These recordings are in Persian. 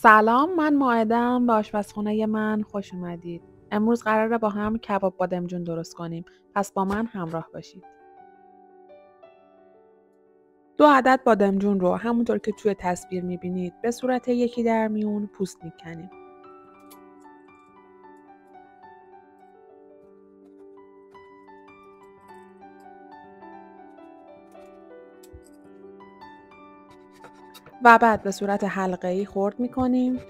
سلام، من مائده‌ام. به آشپزخونه من خوش اومدید. امروز قراره با هم کباب بادمجون درست کنیم. پس با من همراه باشید. 2 عدد بادمجون رو همونطور که توی تصویر میبینید به صورت یکی در میون پوست میکنیم. و بعد به صورت حلقه‌ای خرد میکنیم.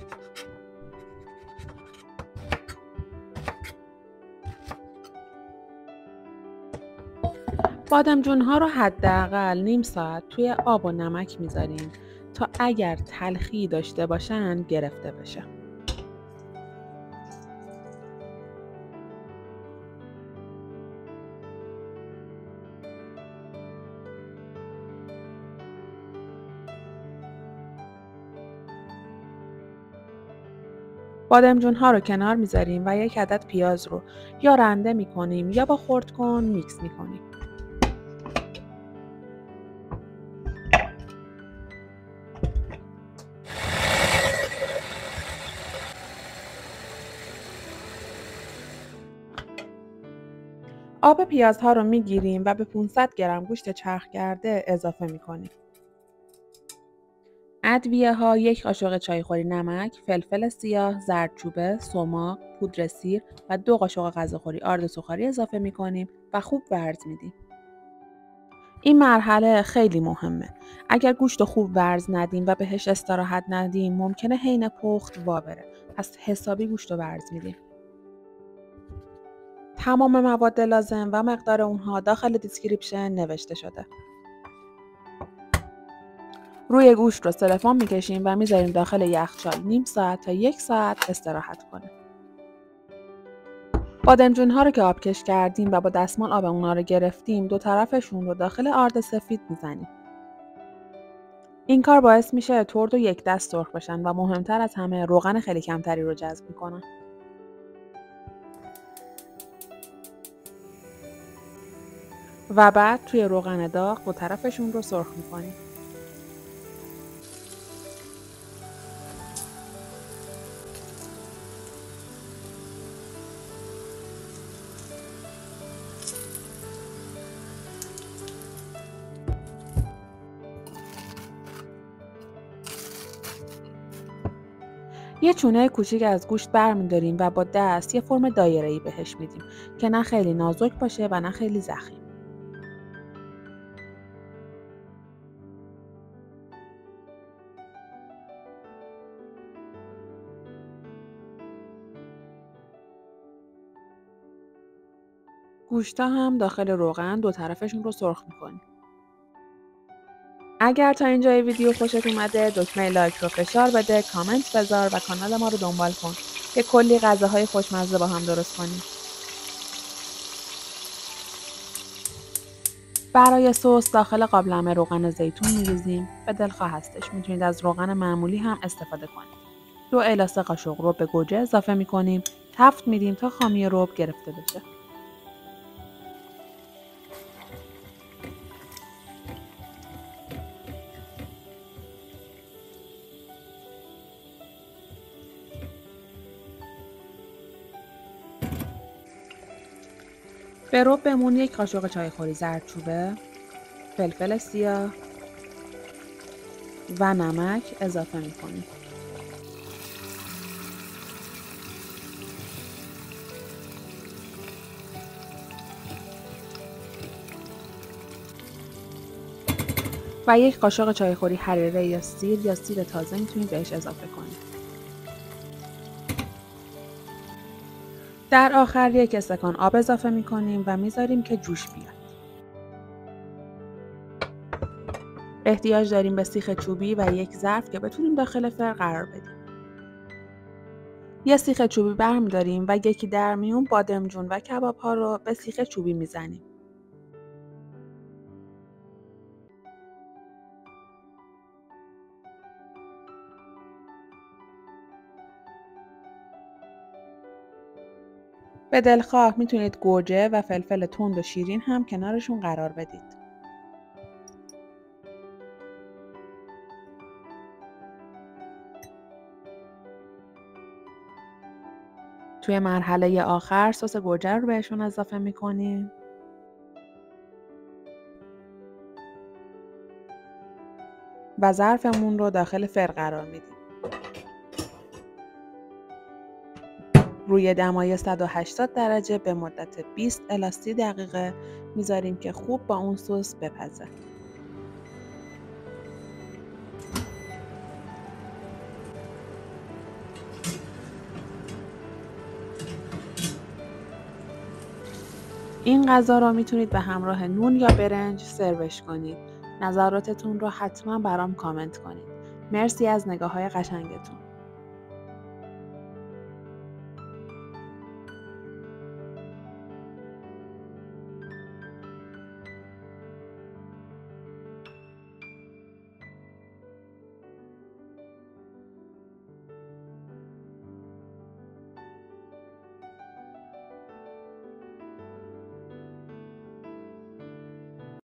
بادمجون‌ها رو حداقل نیم ساعت توی آب و نمک میذاریم تا اگر تلخی داشته باشن گرفته بشه. بادمجون‌ها رو کنار میذاریم و 1 عدد پیاز رو یا رنده میکنیم یا با خردکن میکس میکنیم. آب پیازها رو میگیریم و به 500 گرم گوشت چرخ کرده اضافه میکنیم. ادویه ها 1 قاشق چایخوری نمک، فلفل سیاه، زردچوبه، سماق، پودر سیر و 2 قاشق غذاخوری آرد سوخاری اضافه میکنیم و خوب ورز میدیم. این مرحله خیلی مهمه. اگر گوشت رو خوب ورز ندیم و بهش استراحت ندیم ممکنه حین پخت وا بره. پس حسابی گوشت رو ورز میدیم. تمام مواد لازم و مقدار اونها داخل دیسکریپشن نوشته شده. روی گوشت رو سلفون میکشیم و میذاریم داخل یخچال نیم ساعت تا 1 ساعت استراحت کنه. بادمجون‌ها رو که آبکش کردیم و با دستمال آب اونا رو گرفتیم 2 طرفشون رو داخل آرد سفید میزنیم. این کار باعث میشه ترد و یک دست سرخ بشن و مهمتر از همه روغن خیلی کمتری رو جذب میکنن. و بعد توی روغن داغ 2 طرفشون رو سرخ میکنیم. یه چونه کوچیک از گوشت برمی‌داریم و با دست یه فرم دایره‌ای بهش میدیم که نه خیلی نازک باشه و نه خیلی ضخیم. گوشتا هم داخل روغن 2 طرفشون رو سرخ می‌کنیم. اگر تا اینجای ویدیو خوشت اومده دکمه لایک رو فشار بده، کامنت بذار و کانال ما رو دنبال کن که کلی غذاهای خوشمزه با هم درست کنیم. برای سس داخل قابلمه روغن زیتون می‌ریزیم. به دلخواه هستش میتونید از روغن معمولی هم استفاده کنید. 2 الی 3 قاشق رب به گوجه اضافه می‌کنیم. تفت میدیم تا خامی رب گرفته بشه. به ربمون 1 قاشق چایخوری زردچوبه، فلفل سیاه و نمک اضافه می‌کنیم. و 1 قاشق چایخوری حریره یا سیر تازه میتونید بهش اضافه کنید. در آخر 1 استکان آب اضافه میکنیم و میذاریم که جوش بیاد. احتیاج داریم به سیخ چوبی و 1 ظرف که بتونیم داخل فر قرار بدیم. یه سیخ چوبی برمی‌داریم و یکی در میون بادمجون و کباب ها رو به سیخ چوبی میزنیم. به دلخواه میتونید گوجه و فلفل تند و شیرین هم کنارشون قرار بدید. توی مرحله آخر سس گوجه رو بهشون اضافه میکنیم. و ظرفمون رو داخل فر قرار میدیم. روی دمای 180 درجه به مدت 20 الی 30 دقیقه میذاریم که خوب با اون سس بپزه. این غذا رو میتونید به همراه نون یا برنج سروش کنید. نظراتتون رو حتما برام کامنت کنید. مرسی از نگاه‌های قشنگتون.